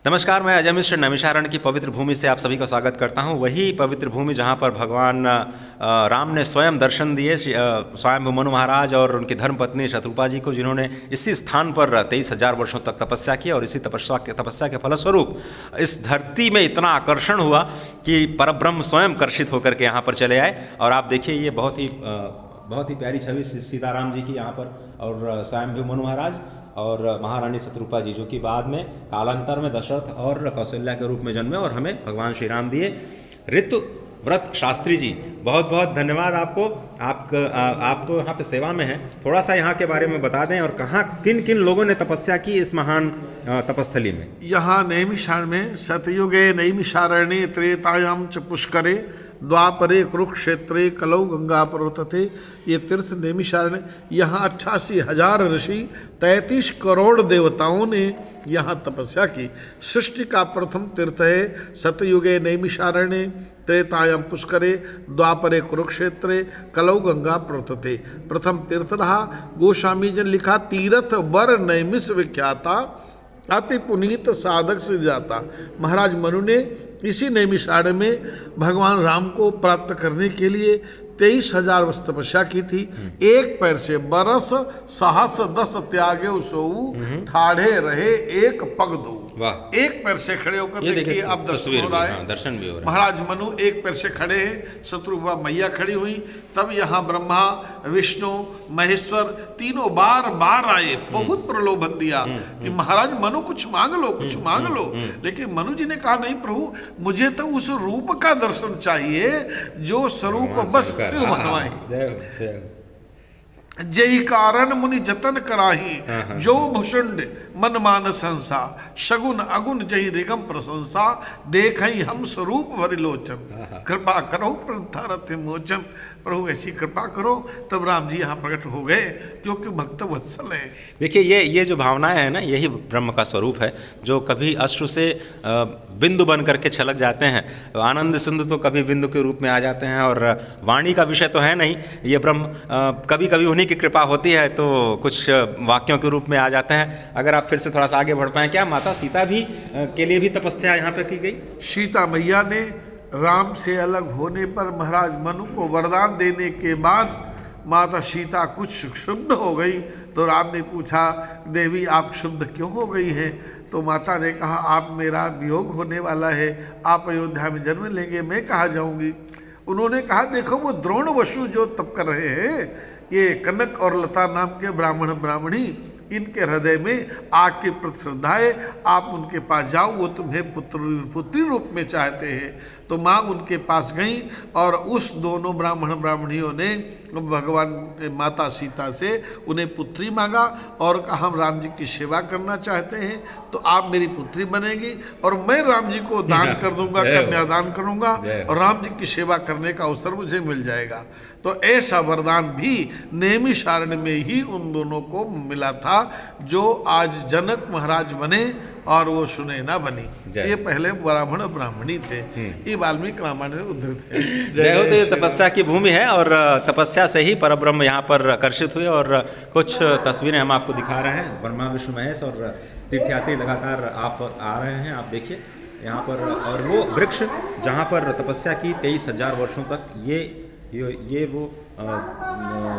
नमस्कार, मैं अजय मिश्र नैमिषारण्य की पवित्र भूमि से आप सभी का स्वागत करता हूं। वही पवित्र भूमि जहां पर भगवान राम ने स्वयं दर्शन दिए स्वयं मनु महाराज और उनकी धर्मपत्नी शत्रुपा जी को, जिन्होंने इसी स्थान पर 23,000 वर्षों तक तपस्या की और इसी तपस्या के फलस्वरूप इस धरती में इतना आकर्षण हुआ कि परब्रह्म स्वयं कर्षित होकर के यहाँ पर चले आए। और आप देखिए, ये बहुत ही प्यारी छवि सीताराम जी की यहाँ पर, और स्वयं मनु महाराज और महारानी शत्रुपा जी, जो कि बाद में कालांतर में दशरथ और कौशल्या के रूप में जन्मे और हमें भगवान श्री राम दिए। ऋतु व्रत शास्त्री जी, बहुत बहुत धन्यवाद आपको। आप तो यहाँ पे सेवा में हैं, थोड़ा सा यहाँ के बारे में बता दें और कहाँ किन किन लोगों ने तपस्या की इस महान तपस्थली में। यहाँ नैमिषारण्य में सतयुगे नैमिषारण्ये त्रेतायाम च पुष्करे द्वापरे कुरुक्षेत्रे कलौ गंगा प्रवर्तते। ये तीर्थ नैमिषारण्य, यहाँ 88,000 ऋषि 33 करोड़ देवताओं ने यहाँ तपस्या की। सृष्टि का प्रथम तीर्थ है सतयुगे नैमिषारण्ये त्रेतायाम पुष्करे द्वापरे कुरुक्षेत्रे कलौ गंगा प्रवर्तते। प्रथम तीर्थ रहा। गोस्वामी जी ने लिखा, तीर्थ वर नैमिष विख्याता अति पुनीत साधक से जाता। महाराज मनु ने इसी नैमिषारण्य में भगवान राम को प्राप्त करने के लिए 23,000 वर्ष तपस्या की थी। एक पैर से बरस सहस 10 त्यागे सोऊ ठाढ़े रहे एक पग दो। एक पैर से खड़े होकर देखिए, अब दर्शन हो रहा है, दर्शन भी हो रहा है। महाराज मनु एक पैर से खड़े हैं, शत्रुपा मैया खड़ी हुई। तब यहाँ ब्रह्मा विष्णु महेश्वर तीनों बार बार आए, बहुत प्रलोभन दिया कि महाराज मनु कुछ मांग लो, कुछ मांग लो। लेकिन मनु जी ने कहा, नहीं प्रभु, मुझे तो उस रूप का दर्शन चाहिए जो स्वरूप बस शिव मनवाए। जय कारण मुनि जतन कराही जो भुषुंड मन मानस हंसा शगुन अगुन जय रिगम प्रशंसा देखई हम स्वरूप भरिलोचन कृपा करो प्रथारथ मोचन। प्रभु ऐसी कृपा करो। तब राम जी यहाँ प्रकट हो गए, क्योंकि भक्त वत्सल है। देखिए, ये जो भावनाएं है ना, यही ब्रह्म का स्वरूप है, जो कभी अश्रु से बिंदु बन करके छलक जाते हैं। आनंद सिंधु तो कभी बिंदु के रूप में आ जाते हैं, और वाणी का विषय तो है नहीं, ये ब्रह्म कभी कभी उन्हीं की कृपा होती है तो कुछ वाक्यों के रूप में आ जाते हैं। अगर आप फिर से थोड़ा सा आगे बढ़ पाएँ, क्या माता सीता भी के लिए भी तपस्या यहाँ पे की गई? सीता मैया ने राम से अलग होने पर महाराज मनु को वरदान देने के बाद माता सीता कुछ क्षुब्ध हो गई। तो राम ने पूछा, देवी आप क्षुब्ध क्यों हो गई हैं? तो माता ने कहा, आप मेरा वियोग होने वाला है, आप अयोध्या में जन्म लेंगे, मैं कहाँ जाऊँगी। उन्होंने कहा, देखो वो द्रोण वसु जो तप कर रहे हैं, ये कनक और लता नाम के ब्राह्मण ब्राह्मणी, इनके हृदय में आग की प्रति श्रद्धा है, आप उनके पास जाओ, वो तुम्हें पुत्री रूप में चाहते हैं। तो माँ उनके पास गई और उस दोनों ब्राह्मण ब्राह्मणियों ने भगवान माता सीता से उन्हें पुत्री मांगा और कहा, हम राम जी की सेवा करना चाहते हैं, तो आप मेरी पुत्री बनेगी और मैं राम जी को दान कर दूंगा, कन्यादान करूंगा और राम जी की सेवा करने का अवसर मुझे मिल जाएगा। तो ऐसा वरदान भी नैमिषारण्य में ही उन दोनों को मिला था, जो आज जनक महाराज बने और वो सुने ना बनी। ये पहले ब्राह्मण ब्राह्मणी थे। ये वाल्मीकि रामायण में उद्धृत है। जय हो। तो ये तपस्या की भूमि है और तपस्या से ही परब्रह्म यहाँ पर आकर्षित हुए। और कुछ तस्वीरें हम आपको दिखा रहे हैं। ब्रह्मा विष्णु महेश और तीर्थयात्री लगातार आप आ रहे हैं, आप देखिए यहाँ पर। और वो वृक्ष जहाँ पर तपस्या की 23,000 वर्षों तक, ये वो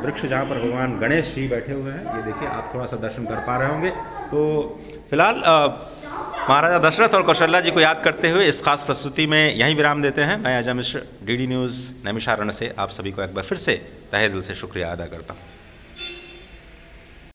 वृक्ष जहाँ पर भगवान गणेश जी बैठे हुए हैं, ये देखिए, आप थोड़ा सा दर्शन कर पा रहे होंगे। तो फिलहाल महाराजा दशरथ और कौशल्या जी को याद करते हुए इस खास प्रस्तुति में यहीं विराम देते हैं। मैं अजय मिश्र, डीडी न्यूज़ नैमिषारण्य से आप सभी को एक बार फिर से तहे दिल से शुक्रिया अदा करता हूँ।